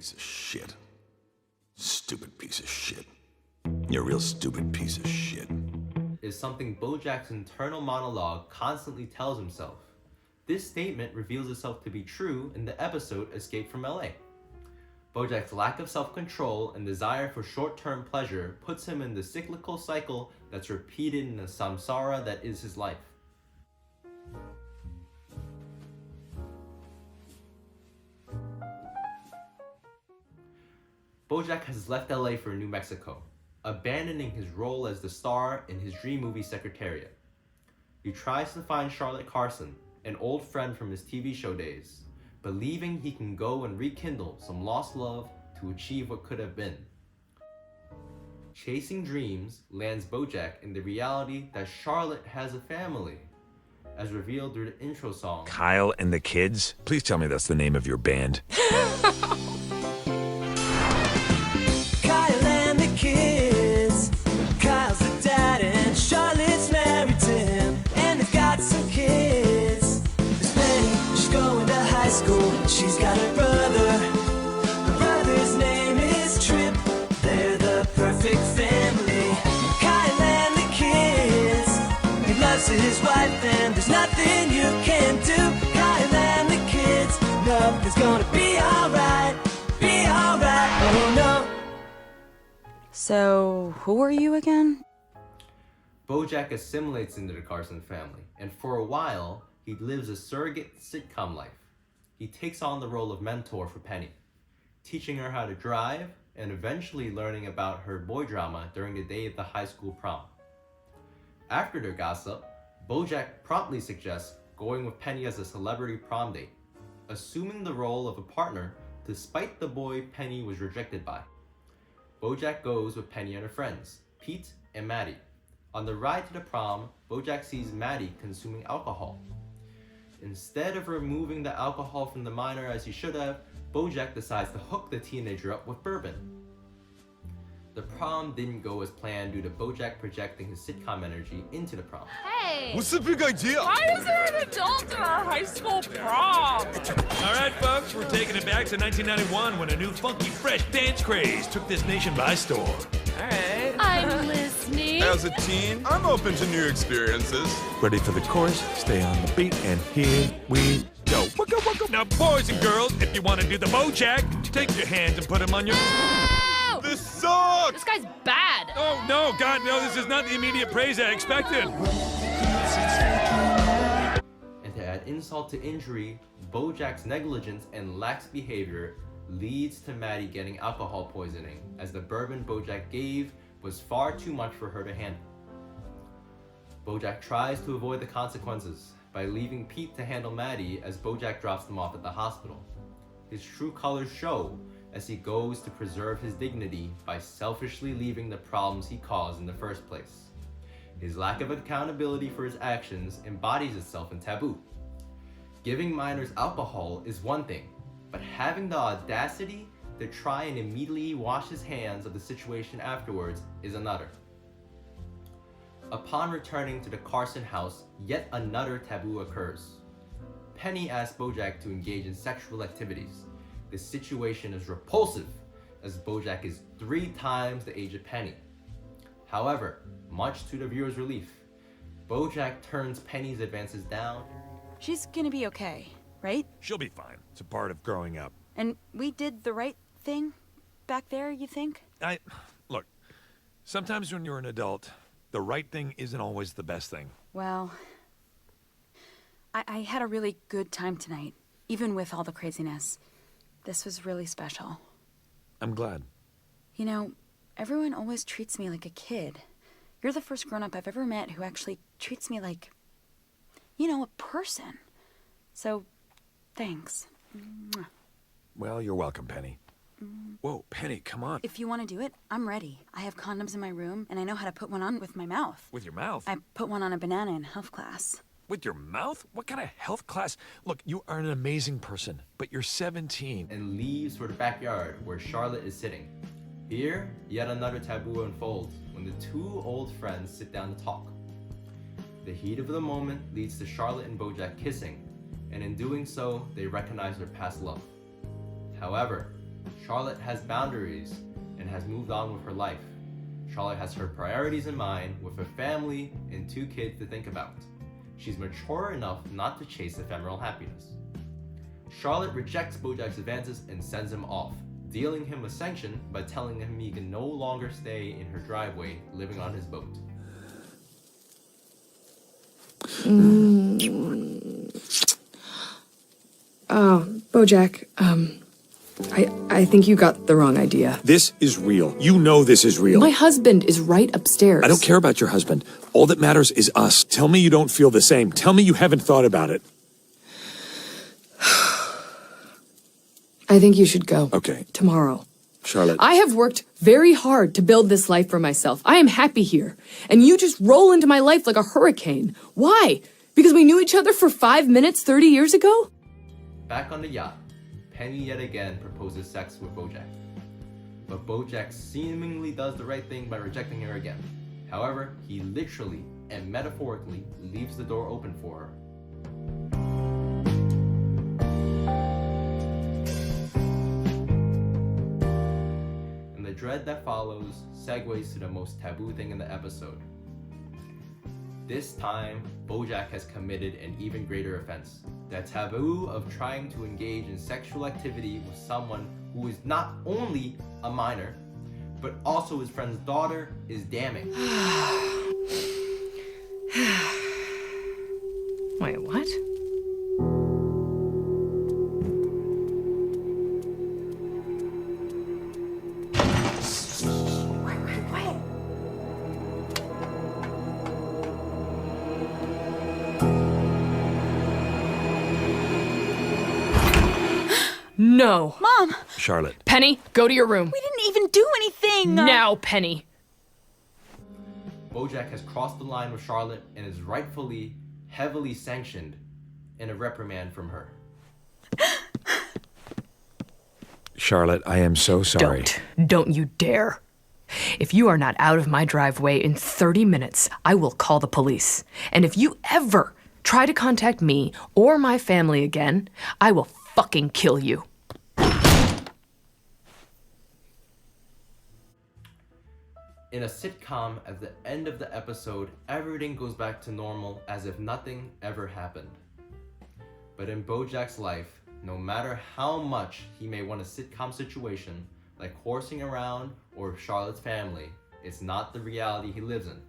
piece of shit. Stupid piece of shit. You're a real stupid piece of shit. Is something Bojack's internal monologue constantly tells himself. This statement reveals itself to be true in the episode Escape from LA. Bojack's lack of self-control and desire for short-term pleasure puts him in the cyclical cycle that's repeated in the samsara that is his life. Bojack has left LA for New Mexico, abandoning his role as the star in his dream movie Secretariat. He tries to find Charlotte Carson, an old friend from his TV show days, believing he can go and rekindle some lost love to achieve what could have been. Chasing dreams lands Bojack in the reality that Charlotte has a family, as revealed through the intro song, Kyle and the Kids? Please tell me that's the name of your band. Kyle and the kids. Kyle's the dad and Charlotte's married to him, and they've got some kids. There's Penny, she's going to high school. She's got a brother. Her brother's name is Trip. They're the perfect family. Kyle and the kids. He loves his wife and there's nothing you can do. Kyle and the kids. Nothing's gonna be alright. Be alright. Oh no. So, who are you again? Bojack assimilates into the Carson family, and for a while, he lives a surrogate sitcom life. He takes on the role of mentor for Penny, teaching her how to drive and eventually learning about her boy drama during the day of the high school prom. After their gossip, Bojack promptly suggests going with Penny as a celebrity prom date, assuming the role of a partner despite the boy Penny was rejected by. Bojack goes with Penny and her friends, Pete and Maddie. On the ride to the prom, Bojack sees Maddie consuming alcohol. Instead of removing the alcohol from the minor as he should have, Bojack decides to hook the teenager up with bourbon. The prom didn't go as planned due to Bojack projecting his sitcom energy into the prom. Hey! What's the big idea? Why is there an adult in our high school prom? All right, folks, we're taking it back to 1991 when a new funky, fresh dance craze took this nation by storm. All right. I'm listening. As a teen, I'm open to new experiences. Ready for the chorus? Stay on the beat, and here we go. Waka, waka. Now, boys and girls, if you want to do the Bojack, take your hands and put them on your... This sucks! This guy's bad. Oh, no, God, no, this is not the immediate praise I expected. And to add insult to injury, Bojack's negligence and lax behavior leads to Maddie getting alcohol poisoning, as the bourbon Bojack gave was far too much for her to handle. Bojack tries to avoid the consequences by leaving Pete to handle Maddie as Bojack drops them off at the hospital. His true colors show as he goes to preserve his dignity by selfishly leaving the problems he caused in the first place. His lack of accountability for his actions embodies itself in Taboo. Giving minors alcohol is one thing, but having the audacity to try and immediately wash his hands of the situation afterwards is another. Upon returning to the Carson house, yet another taboo occurs. Penny asks Bojack to engage in sexual activities. The situation is repulsive, as Bojack is 3 times the age of Penny. However, much to the viewer's relief, Bojack turns Penny's advances down. She's gonna be okay, right? She'll be fine. It's a part of growing up. And we did the right thing back there, you think? Look, sometimes when you're an adult, the right thing isn't always the best thing. Well, I had a really good time tonight, even with all the craziness. This was really special. I'm glad. You know, everyone always treats me like a kid. You're the first grown-up I've ever met who actually treats me like, you know, a person. So, thanks. Mwah. Well, you're welcome, Penny. Whoa, Penny, come on. If you want to do it, I'm ready. I have condoms in my room, and I know how to put one on with my mouth. With your mouth? I put one on a banana in health class. With your mouth? What kind of health class? Look, you are an amazing person, but you're 17. And leaves for the backyard where Charlotte is sitting. Here, yet another taboo unfolds when the 2 old friends sit down to talk. The heat of the moment leads to Charlotte and Bojack kissing, and in doing so, they recognize their past love. However, Charlotte has boundaries and has moved on with her life. Charlotte has her priorities in mind with a family and 2 kids to think about. She's mature enough not to chase ephemeral happiness. Charlotte rejects Bojack's advances and sends him off, dealing him a sanction by telling him he can no longer stay in her driveway living on his boat. Bojack, I think you got the wrong idea. This is real. You know this is real. My husband is right upstairs. I don't care about your husband. All that matters is us. Tell me you don't feel the same. Tell me you haven't thought about it. I think you should go. Okay. Tomorrow. Charlotte. I have worked very hard to build this life for myself. I am happy here. And you just roll into my life like a hurricane. Why? Because we knew each other for 5 minutes 30 years ago? Back on the yacht, Penny yet again proposes sex with Bojack. But Bojack seemingly does the right thing by rejecting her again. However, he literally and metaphorically leaves the door open for her. And the dread that follows segues to the most taboo thing in the episode. This time, Bojack has committed an even greater offense. The taboo of trying to engage in sexual activity with someone who is not only a minor, but also his friend's daughter is damning. Wait, what? No. Mom, Charlotte. Penny, go to your room. we didn't even do anything. Now, Penny. Bojack has crossed the line with Charlotte and is rightfully, heavily sanctioned in a reprimand from her. Charlotte, I am so sorry. Don't you dare. If you are not out of my driveway in 30 minutes, I will call the police. And if you ever try to contact me or my family again, I will fucking kill you. In a sitcom, at the end of the episode, everything goes back to normal as if nothing ever happened. But in Bojack's life, no matter how much he may want a sitcom situation, like horsing around or Charlotte's family, it's not the reality he lives in.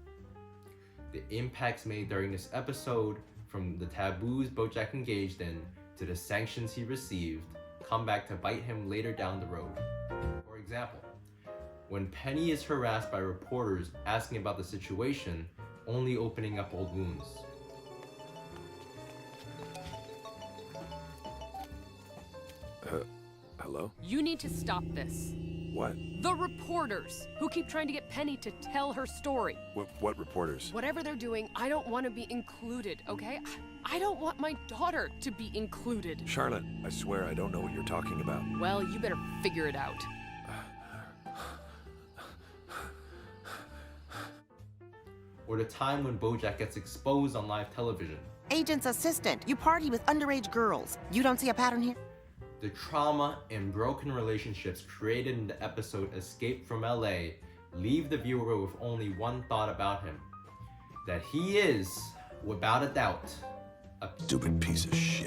The impacts made during this episode, from the taboos Bojack engaged in to the sanctions he received, come back to bite him later down the road. For example, when Penny is harassed by reporters asking about the situation, only opening up old wounds. Hello? You need to stop this. What? The reporters who keep trying to get Penny to tell her story. What reporters? Whatever they're doing, I don't want to be included, okay? I don't want my daughter to be included. Charlotte, I swear I don't know what you're talking about. Well, you better figure it out. Or the time when Bojack gets exposed on live television. Agent's assistant, you party with underage girls. You don't see a pattern here? The trauma and broken relationships created in the episode Escape from LA leave the viewer with only one thought about him. That he is, without a doubt, a Stupid piece of shit.